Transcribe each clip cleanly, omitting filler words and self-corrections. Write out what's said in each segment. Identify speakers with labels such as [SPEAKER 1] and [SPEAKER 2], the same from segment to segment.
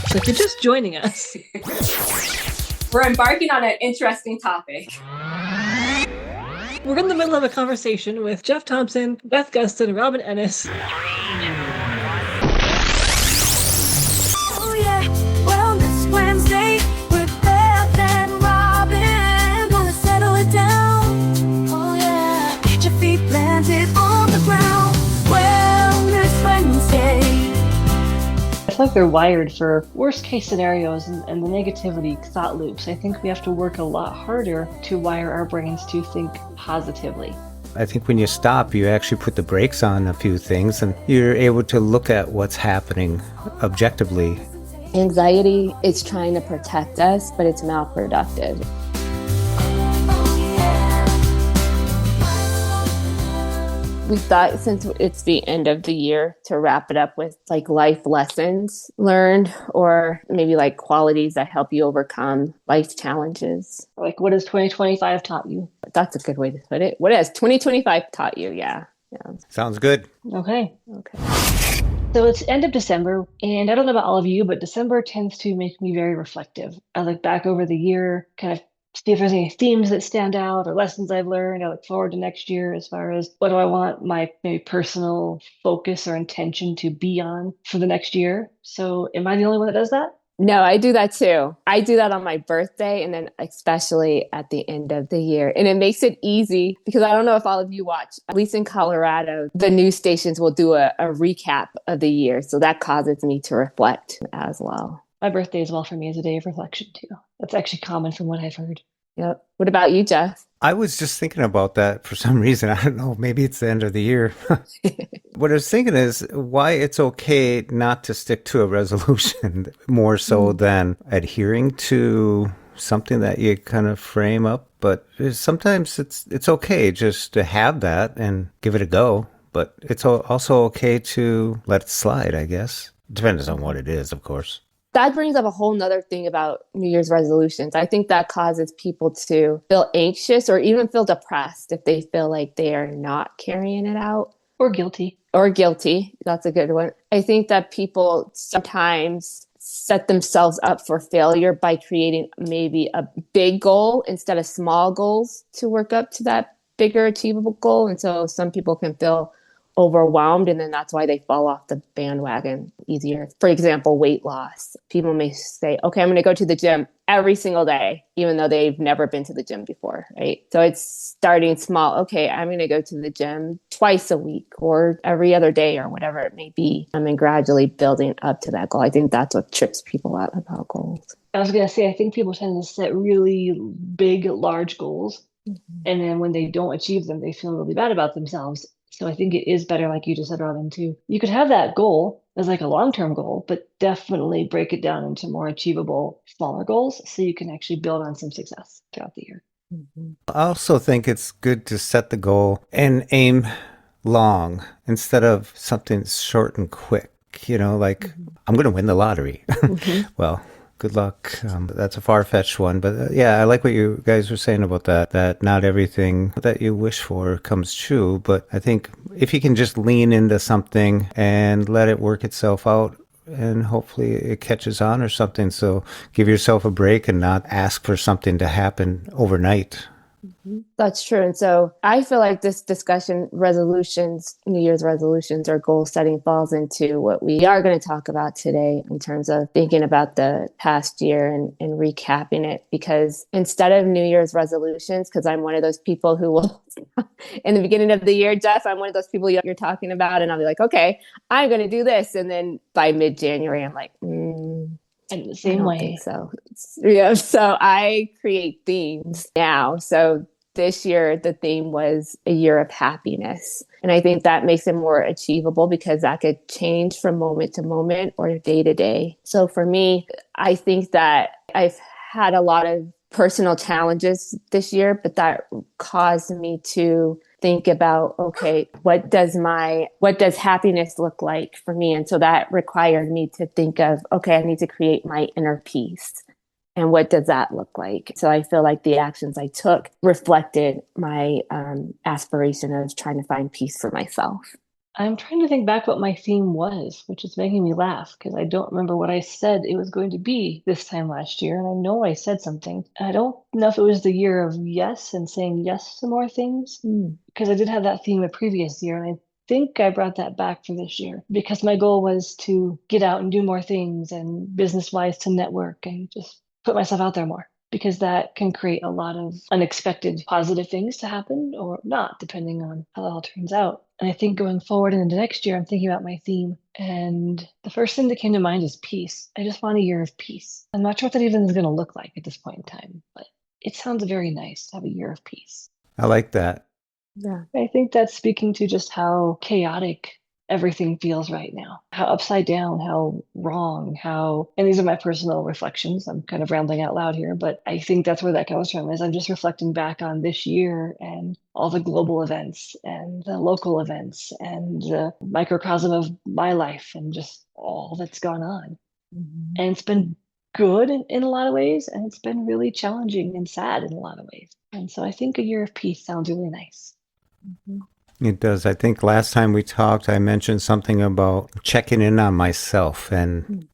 [SPEAKER 1] So if you're just joining us,
[SPEAKER 2] we're embarking on an interesting topic.
[SPEAKER 1] We're in the middle of a conversation with Jeff Thompson, Beth Gustin, Robin Ennis.
[SPEAKER 3] Oh yeah, Wellness Wednesday with Beth and Robin. Gonna settle it down. Oh yeah, get your feet planted on the ground. Wellness Wednesday.
[SPEAKER 1] I feel like they're wired for worst case scenarios and the negativity thought loops. I think we have to work a lot harder to wire our brains to think positively.
[SPEAKER 4] I think when you stop, you actually put the brakes on a few things and you're able to look at what's happening objectively.
[SPEAKER 5] Anxiety is trying to protect us, but it's malproductive. We thought since it's the end of the year to wrap it up with like life lessons learned or maybe like qualities that help you overcome life challenges.
[SPEAKER 1] Like, what has 2025 taught you?
[SPEAKER 5] That's a good way to put it. What has 2025 taught you? Yeah.
[SPEAKER 4] Sounds good.
[SPEAKER 1] Okay. So it's end of December, and I don't know about all of you, but December tends to make me very reflective. I look back over the year, kind of see if there's any themes that stand out or lessons I've learned. I look forward to next year as far as what do I want my maybe personal focus or intention to be on for the next year. So am I the only one that does that?
[SPEAKER 5] No, I do that too. I do that on my birthday and then especially at the end of the year. And it makes it easy because I don't know if all of you watch, at least in Colorado, the news stations will do a recap of the year. So that causes me to reflect as well.
[SPEAKER 1] My birthday as well for me is a day of reflection too. That's actually common from what I've heard.
[SPEAKER 5] Yep. What about you, Jeff?
[SPEAKER 4] I was just thinking about that for some reason. I don't know. Maybe it's the end of the year. What I was thinking is why it's okay not to stick to a resolution more so than adhering to something that you kind of frame up. But sometimes it's okay just to have that and give it a go. But it's also okay to let it slide, I guess. Depends on what it is, of course.
[SPEAKER 5] That brings up a whole nother thing about New Year's resolutions. I think that causes people to feel anxious or even feel depressed if they feel like they are not carrying it out.
[SPEAKER 1] Or guilty.
[SPEAKER 5] That's a good one. I think that people sometimes set themselves up for failure by creating maybe a big goal instead of small goals to work up to that bigger achievable goal. And so some people can feel overwhelmed, and then that's why they fall off the bandwagon easier. For example, weight loss. People may say, okay, I'm going to go to the gym every single day, even though they've never been to the gym before, right? So it's starting small. Okay, I'm going to go to the gym twice a week or every other day or whatever it may be. And then gradually building up to that goal. I think that's what trips people up about goals.
[SPEAKER 1] I was going to say, I think people tend to set really big, large goals. And then when they don't achieve them, they feel really bad about themselves. So I think it is better, like you just said, Robin, too. You could have that goal as like a long-term goal, but definitely break it down into more achievable, smaller goals so you can actually build on some success throughout the year.
[SPEAKER 4] I also think it's good to set the goal and aim long instead of something short and quick, like I'm going to win the lottery. Well, good luck. That's a far-fetched one. But yeah, I like what you guys were saying about that not everything that you wish for comes true. But I think if you can just lean into something and let it work itself out, and hopefully it catches on or something. So give yourself a break and not ask for something to happen overnight.
[SPEAKER 5] That's true. And so I feel like this discussion, resolutions, New Year's resolutions or goal setting falls into what we are going to talk about today in terms of thinking about the past year and recapping it. Because instead of New Year's resolutions, because I'm one of those people who will, in the beginning of the year, Jeff, I'm one of those people you're talking about, and I'll be like, okay, I'm going to do this. And then by mid-January, I'm like,
[SPEAKER 1] And the same way.
[SPEAKER 5] So yeah, so I create themes now. So this year, the theme was a year of happiness. And I think that makes it more achievable because that could change from moment to moment or day to day. So for me, I think that I've had a lot of personal challenges this year, but that caused me to think about, okay, what does happiness look like for me? And so that required me to think of, okay, I need to create my inner peace. And what does that look like? So I feel like the actions I took reflected my aspiration of trying to find peace for myself.
[SPEAKER 1] I'm trying to think back what my theme was, which is making me laugh because I don't remember what I said it was going to be this time last year. And I know I said something. I don't know if it was the year of yes and saying yes to more things, because I did have that theme the previous year. And I think I brought that back for this year because my goal was to get out and do more things and business wise to network and just put myself out there more, because that can create a lot of unexpected positive things to happen or not, depending on how it all turns out. And I think going forward into next year, I'm thinking about my theme. And the first thing that came to mind is peace. I just want a year of peace. I'm not sure what that even is going to look like at this point in time, but it sounds very nice to have a year of peace.
[SPEAKER 4] I like that.
[SPEAKER 5] Yeah.
[SPEAKER 1] I think that's speaking to just how chaotic everything feels right now, how upside down, how wrong, how, and these are my personal reflections. I'm kind of rambling out loud here, but I think that's where that comes from, is I'm just reflecting back on this year and all the global events and the local events and the microcosm of my life and just all that's gone on. And it's been good in a lot of ways, and it's been really challenging and sad in a lot of ways. And so I think a year of peace sounds really nice.
[SPEAKER 4] It does. I think last time we talked, I mentioned something about checking in on myself and,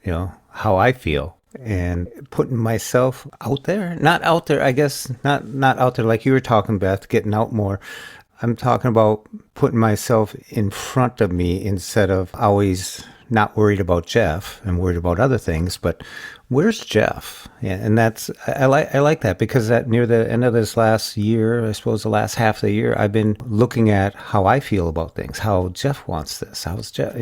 [SPEAKER 4] how I feel and putting myself out there. Not out there, I guess, not out there like you were talking, Beth, getting out more. I'm talking about putting myself in front of me instead of always not worried about Jeff and worried about other things, but where's Jeff? Yeah, and that's I like that, because that near the end of this last year, I suppose the last half of the year, I've been looking at how I feel about things, how Jeff wants this, how's Jeff,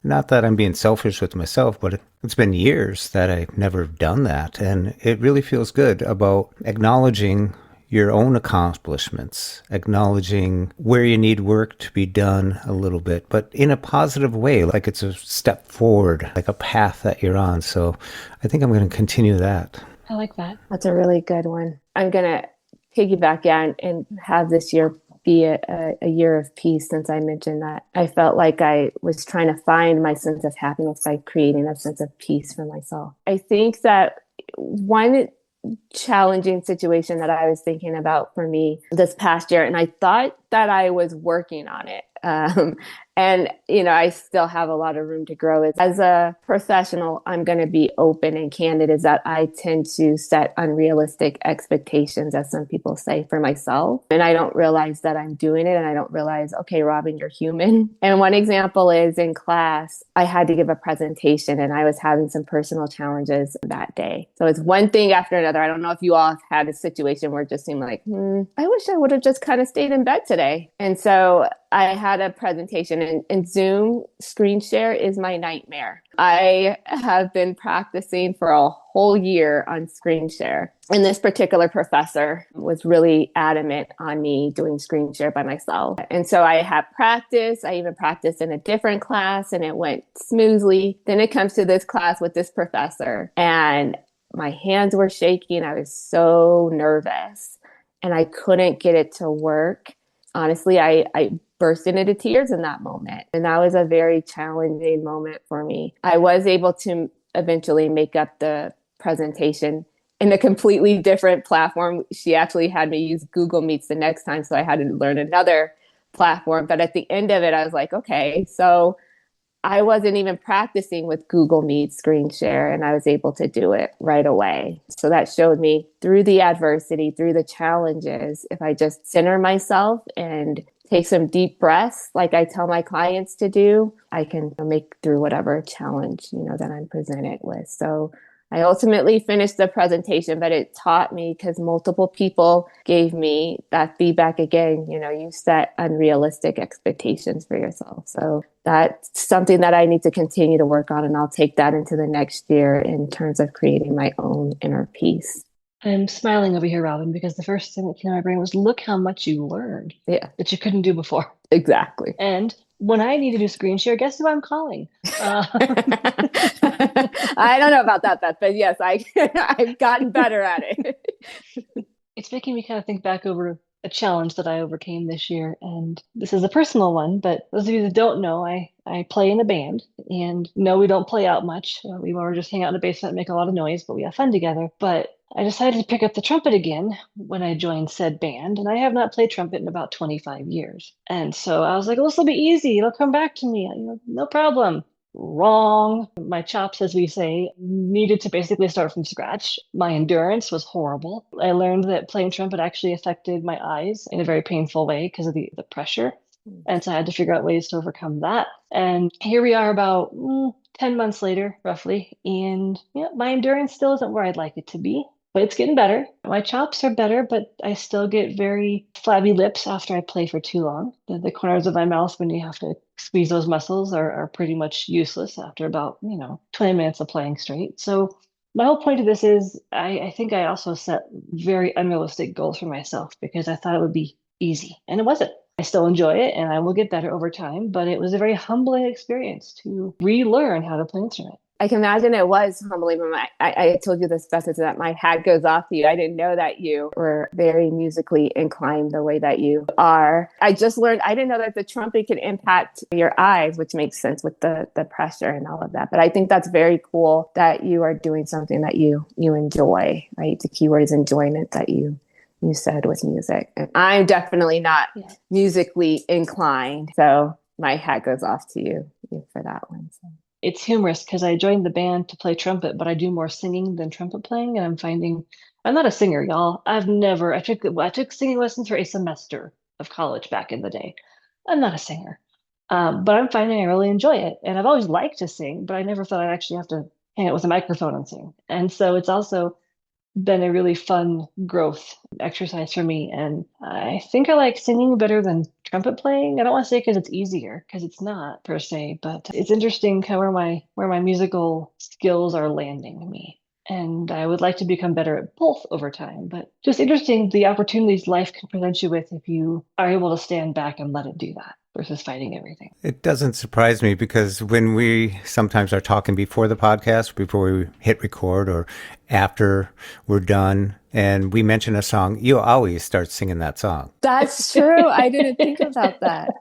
[SPEAKER 4] not that I'm being selfish with myself, but it's been years that I've never done that, and it really feels good about acknowledging your own accomplishments, acknowledging where you need work to be done a little bit, but in a positive way, like it's a step forward, like a path that you're on. So I think I'm going to continue that.
[SPEAKER 1] I like that.
[SPEAKER 5] That's a really good one. I'm going to piggyback and have this year be a year of peace, since I mentioned that. I felt like I was trying to find my sense of happiness by creating a sense of peace for myself. I think that one challenging situation that I was thinking about for me this past year, and I thought that I was working on it. And, I still have a lot of room to grow. As a professional, I'm going to be open and candid, is that I tend to set unrealistic expectations, as some people say, for myself. And I don't realize that I'm doing it. And I don't realize, okay, Robin, you're human. And one example is in class, I had to give a presentation and I was having some personal challenges that day. So it's one thing after another. I don't know if you all had a situation where it just seemed like, I wish I would have just kind of stayed in bed today. And so I had a presentation, and Zoom screen share is my nightmare. I have been practicing for a whole year on screen share. And this particular professor was really adamant on me doing screen share by myself. And so I had practice. I even practiced in a different class and it went smoothly. Then it comes to this class with this professor and my hands were shaking. I was so nervous and I couldn't get it to work. Honestly, I burst into tears in that moment. And that was a very challenging moment for me. I was able to eventually make up the presentation in a completely different platform. She actually had me use Google Meets the next time, so I had to learn another platform. But at the end of it, I was like, okay, so I wasn't even practicing with Google Meet screen share, and I was able to do it right away. So that showed me through the adversity, through the challenges, if I just center myself and take some deep breaths, like I tell my clients to do, I can make through whatever challenge, that I'm presented with. So I ultimately finished the presentation, but it taught me, because multiple people gave me that feedback again, you set unrealistic expectations for yourself. So that's something that I need to continue to work on. And I'll take that into the next year in terms of creating my own inner peace.
[SPEAKER 1] I'm smiling over here, Robin, because the first thing that came to my brain was, look how much you learned that you couldn't do before.
[SPEAKER 5] Exactly.
[SPEAKER 1] And when I need to do screen share, guess who I'm calling?
[SPEAKER 5] I don't know about that, Beth, but yes, I've gotten better at it.
[SPEAKER 1] It's making me kind of think back over a challenge that I overcame this year. And this is a personal one, but those of you that don't know, I play in a band, and no, we don't play out much. We more just hang out in the basement and make a lot of noise, but we have fun together. But I decided to pick up the trumpet again when I joined said band, and I have not played trumpet in about 25 years. And so I was like, well, this will be easy. It'll come back to me. No problem. Wrong. My chops, as we say, needed to basically start from scratch. My endurance was horrible. I learned that playing trumpet actually affected my eyes in a very painful way because of the pressure. And so I had to figure out ways to overcome that. And here we are about 10 months later, roughly. And my endurance still isn't where I'd like it to be, but it's getting better. My chops are better, but I still get very flabby lips after I play for too long. The corners of my mouth, when you have to squeeze those muscles, are pretty much useless after about, 20 minutes of playing straight. So my whole point of this is I think I also set very unrealistic goals for myself because I thought it would be easy, and it wasn't. I still enjoy it and I will get better over time, but it was a very humbling experience to relearn how to play an instrument.
[SPEAKER 5] I can imagine it was humbling when I told you this, Beth, is that my hat goes off to you. I didn't know that you were very musically inclined the way that you are. I just learned, I didn't know that the trumpet can impact your eyes, which makes sense with the pressure and all of that. But I think that's very cool that you are doing something that you enjoy, right? The keyword is enjoyment that you said with music. And I'm definitely not musically inclined. So my hat goes off to you for that one. So.
[SPEAKER 1] It's humorous because I joined the band to play trumpet, but I do more singing than trumpet playing. And I'm finding I'm not a singer, y'all. I took singing lessons for a semester of college back in the day. I'm not a singer. But I'm finding I really enjoy it. And I've always liked to sing, but I never thought I'd actually have to hang out with a microphone and sing. And so it's also been a really fun growth exercise for me. And I think I like singing better than trumpet playing. I don't want to say because it's easier, because it's not per se, but it's interesting kind of where my musical skills are landing me. And I would like to become better at both over time. But just interesting the opportunities life can present you with if you are able to stand back and let it do that versus fighting everything.
[SPEAKER 4] It doesn't surprise me because when we sometimes are talking before the podcast, before we hit record or after we're done, and we mention a song, you always start singing that song.
[SPEAKER 5] That's true. I didn't think about that.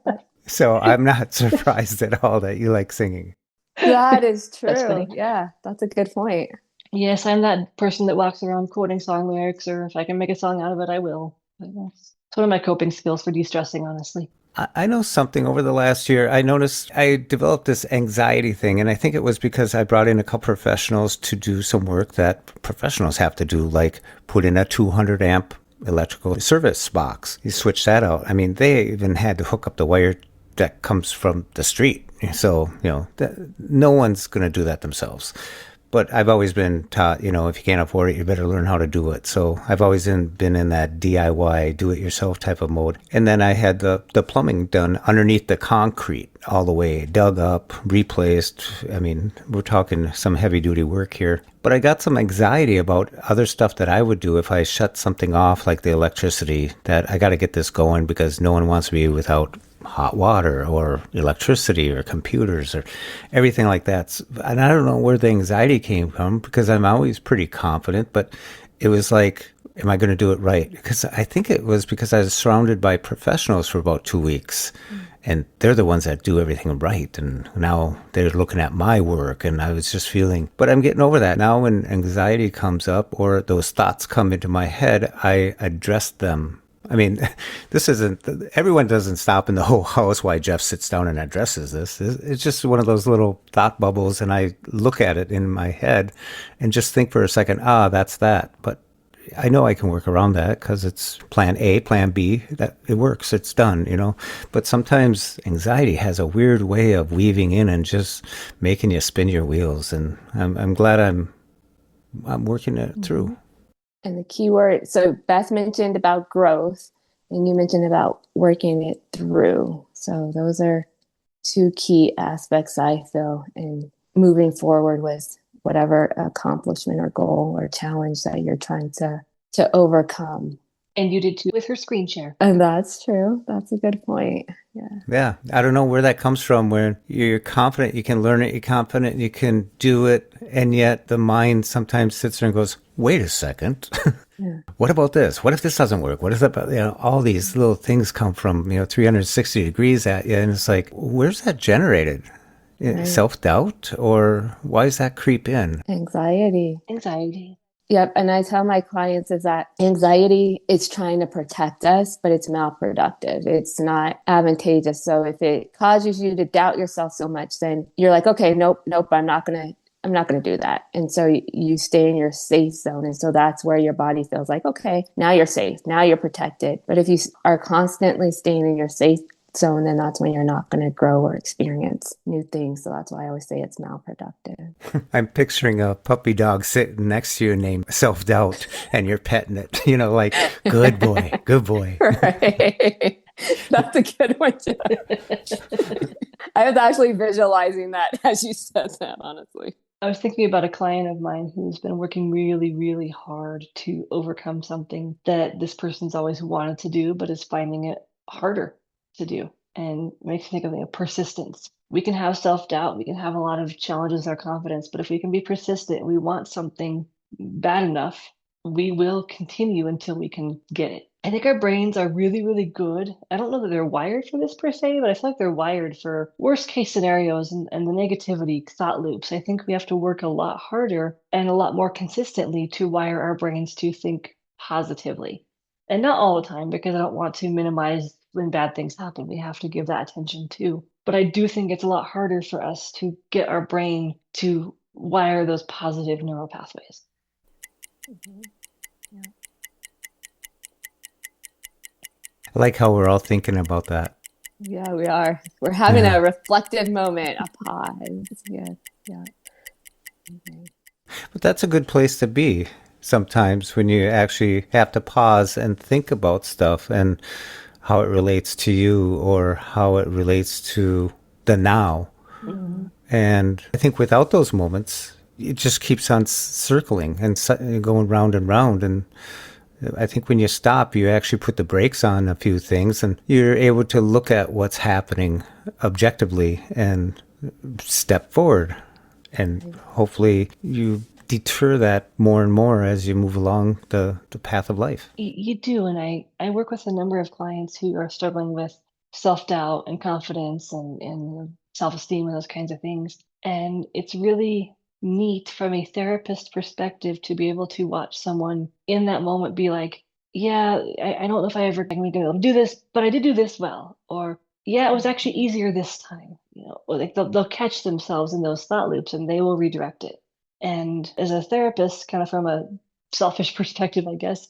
[SPEAKER 4] So I'm not surprised at all that you like singing.
[SPEAKER 5] That is true.
[SPEAKER 1] That's funny.
[SPEAKER 5] Yeah, that's a good point.
[SPEAKER 1] Yes, I'm that person that walks around quoting song lyrics, or if I can make a song out of it, I will. But it's one of my coping skills for de-stressing, honestly.
[SPEAKER 4] I know something over the last year. I noticed I developed this anxiety thing, and I think it was because I brought in a couple professionals to do some work that professionals have to do, like put in a 200 amp electrical service box. You switch that out. I mean, they even had to hook up the wire that comes from the street. So, no one's going to do that themselves. But I've always been taught, if you can't afford it, you better learn how to do it. So I've always been in that DIY, do-it-yourself type of mode. And then I had the plumbing done underneath the concrete all the way, dug up, replaced. I mean, we're talking some heavy-duty work here. But I got some anxiety about other stuff that I would do if I shut something off, like the electricity, that I got to get this going because no one wants to be without hot water or electricity or computers or everything like that. And I don't know where the anxiety came from because I'm always pretty confident, but it was like, am I going to do it right? Because I think it was because I was surrounded by professionals for about 2 weeks and they're the ones that do everything right. And now they're looking at my work and I was just feeling, but I'm getting over that. Now when anxiety comes up or those thoughts come into my head, I address them. I mean, everyone doesn't stop in the whole house while Jeff sits down and addresses this. It's just one of those little thought bubbles, and I look at it in my head and just think for a second, that's that. But I know I can work around that because it's plan A, plan B, that it works, it's done, But sometimes anxiety has a weird way of weaving in and just making you spin your wheels, and I'm glad I'm working it through.
[SPEAKER 5] And the keyword, so Beth mentioned about growth and you mentioned about working it through. So those are two key aspects, I feel, in moving forward with whatever accomplishment or goal or challenge that you're trying to overcome.
[SPEAKER 1] And you did too with her screen share.
[SPEAKER 5] And that's true. That's a good point.
[SPEAKER 4] Yeah. I don't know where that comes from, where you're confident you can learn it, you're confident you can do it, and yet the mind sometimes sits there and goes, wait a second. What about this? What if this doesn't work? What if that, all these little things come from, 360 degrees at you, and it's like, where's that generated? Right. Self-doubt, or why does that creep in?
[SPEAKER 5] Anxiety. Yep. And I tell my clients is that anxiety is trying to protect us, but it's malproductive. It's not advantageous. So if it causes you to doubt yourself so much, then you're like, okay, nope, I'm not going to do that. And so you stay in your safe zone. And so that's where your body feels like, okay, now you're safe. Now you're protected. But if you are constantly staying in your safe zone, then that's when you're not going to grow or experience new things. So that's why I always say it's malproductive.
[SPEAKER 4] I'm picturing a puppy dog sitting next to you named Self-Doubt, and you're petting it, like, good boy, good boy.
[SPEAKER 5] Right. That's a good one, too. I was actually visualizing that as you said that, honestly.
[SPEAKER 1] I was thinking about a client of mine who's been working really, really hard to overcome something that this person's always wanted to do, but is finding it harder to do. And makes me think of persistence. We can have self-doubt, we can have a lot of challenges with our confidence, but if we can be persistent, we want something bad enough, we will continue until we can get it. I think our brains are really, really good. I don't know that they're wired for this per se, but I feel like they're wired for worst case scenarios and the negativity thought loops. I think we have to work a lot harder and a lot more consistently to wire our brains to think positively. And not all the time, because I don't want to minimize when bad things happen. We have to give that attention too. But I do think it's a lot harder for us to get our brain to wire those positive neural pathways.
[SPEAKER 5] Mm-hmm. Yeah.
[SPEAKER 4] I like how we're all thinking about that.
[SPEAKER 5] Yeah, we are. We're having a reflective moment, a pause. Yeah, yeah. Okay.
[SPEAKER 4] But that's a good place to be sometimes, when you actually have to pause and think about stuff and how it relates to you or how it relates to the now.
[SPEAKER 5] Mm-hmm.
[SPEAKER 4] And I think without those moments, it just keeps on circling and going round and round. And I think when you stop, you actually put the brakes on a few things and you're able to look at what's happening objectively and step forward. And hopefully you deter that more and more as you move along the path of life.
[SPEAKER 1] You do. And I work with a number of clients who are struggling with self-doubt and confidence and self-esteem and those kinds of things. And it's really neat from a therapist perspective to be able to watch someone in that moment be like, yeah, I don't know if I ever can be able to do this, but I did do this well. Or, yeah, it was actually easier this time. Or like they'll catch themselves in those thought loops and they will redirect it. And as a therapist, kind of from a selfish perspective, I guess,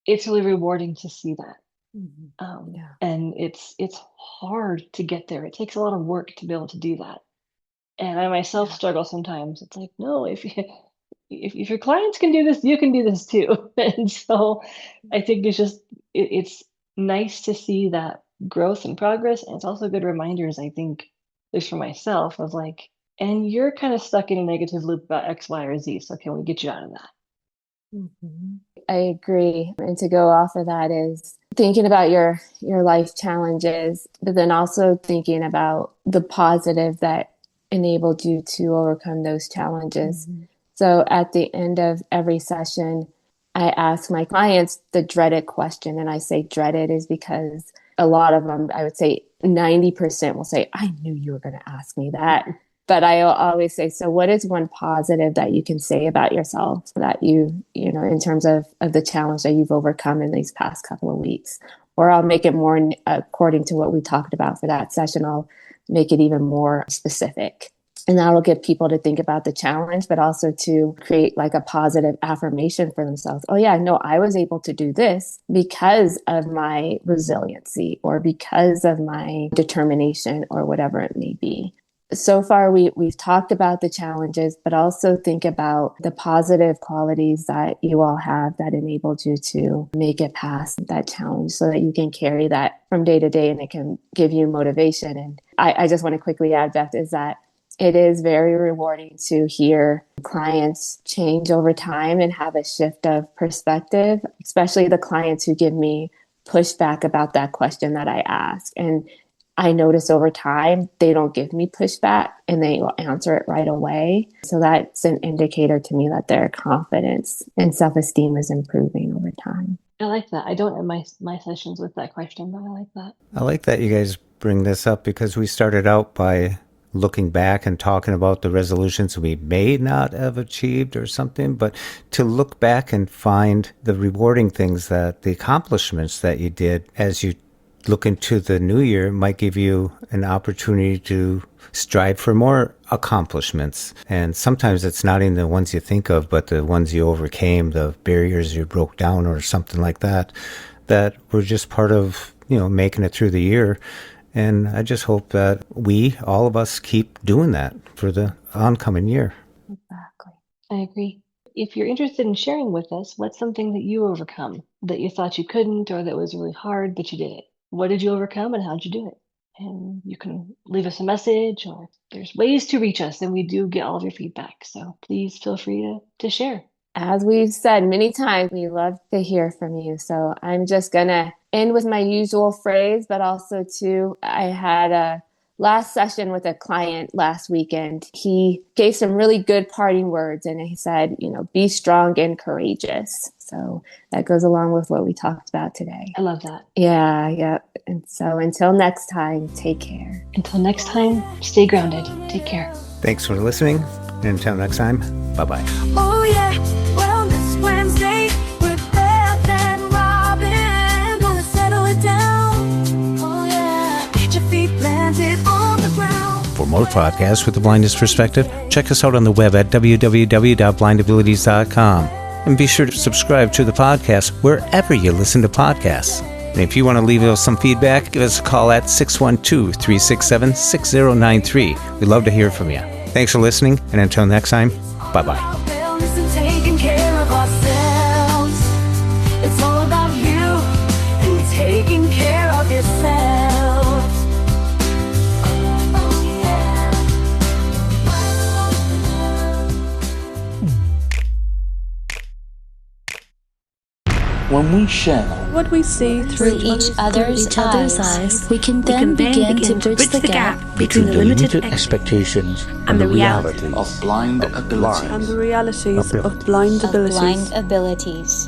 [SPEAKER 1] it's really rewarding to see that.
[SPEAKER 5] Mm-hmm.
[SPEAKER 1] And it's hard to get there. It takes a lot of work to be able to do that. And I myself struggle sometimes. It's like, no, if your clients can do this, you can do this too. And so I think it's nice to see that growth and progress. And it's also good reminders, I think, at least for myself, of like, and you're kind of stuck in a negative loop about X, Y, or Z. So can we get you out of that?
[SPEAKER 5] Mm-hmm. I agree. And to go off of that is thinking about your life challenges, but then also thinking about the positive that enabled you to overcome those challenges. Mm-hmm. So at the end of every session, I ask my clients the dreaded question. And I say dreaded is because a lot of them, I would say 90% will say, I knew you were going to ask me that. But I always say, so what is one positive that you can say about yourself that you know, in terms of the challenge that you've overcome in these past couple of weeks? Or I'll make it more according to what we talked about for that session. I'll make it even more specific. And that'll get people to think about the challenge, but also to create like a positive affirmation for themselves. Oh yeah, no, I was able to do this because of my resiliency or because of my determination or whatever it may be. So far, we've talked about the challenges, but also think about the positive qualities that you all have that enabled you to make it past that challenge so that you can carry that from day to day and it can give you motivation. And I just want to quickly add, Beth, is that it is very rewarding to hear clients change over time and have a shift of perspective, especially the clients who give me pushback about that question that I ask. And I notice over time, they don't give me pushback and they will answer it right away. So that's an indicator to me that their confidence and self-esteem is improving over time.
[SPEAKER 1] I like that. I don't end my sessions with that question, but I like that.
[SPEAKER 4] I like that you guys bring this up because we started out by looking back and talking about the resolutions we may not have achieved or something, but to look back and find the rewarding things, that the accomplishments that you did as you look into the new year might give you an opportunity to strive for more accomplishments. And sometimes it's not even the ones you think of, but the ones you overcame, the barriers you broke down or something like that, that were just part of, making it through the year. And I just hope that all of us, keep doing that for the oncoming year.
[SPEAKER 1] Exactly. I agree. If you're interested in sharing with us, what's something that you overcome that you thought you couldn't, or that was really hard, but you did it? What did you overcome and how'd you do it? And you can leave us a message, or there's ways to reach us, and we do get all of your feedback. So please feel free to share.
[SPEAKER 5] As we've said many times, we love to hear from you. So I'm just going to end with my usual phrase, but also too, I had a last session with a client last weekend. He gave some really good parting words, and he said, be strong and courageous. So that goes along with what we talked about today.
[SPEAKER 1] I love that.
[SPEAKER 5] Yeah. And so until next time, take care.
[SPEAKER 1] Until next time, stay grounded. Take care.
[SPEAKER 4] Thanks for listening. And until next time, bye-bye.
[SPEAKER 3] Oh yeah, Wellness Wednesday with Beth and Robin. Gonna settle it down. Oh yeah, get your feet planted on the ground.
[SPEAKER 4] For more podcasts with the blindness perspective, check us out on the web at www.blindabilities.com. And be sure to subscribe to the podcast wherever you listen to podcasts. And if you want to leave us some feedback, give us a call at 612-367-6093. We'd love to hear from you. Thanks for listening, and until next time, bye-bye.
[SPEAKER 3] Wellness and taking care of ourselves. It's all about you and taking care of yourself. Oh yeah.
[SPEAKER 6] When we share
[SPEAKER 7] what we see
[SPEAKER 8] through each other's eyes, we can then begin to bridge the gap
[SPEAKER 6] between the limited expectations and the reality of blind abilities.
[SPEAKER 7] and the realities of blind abilities.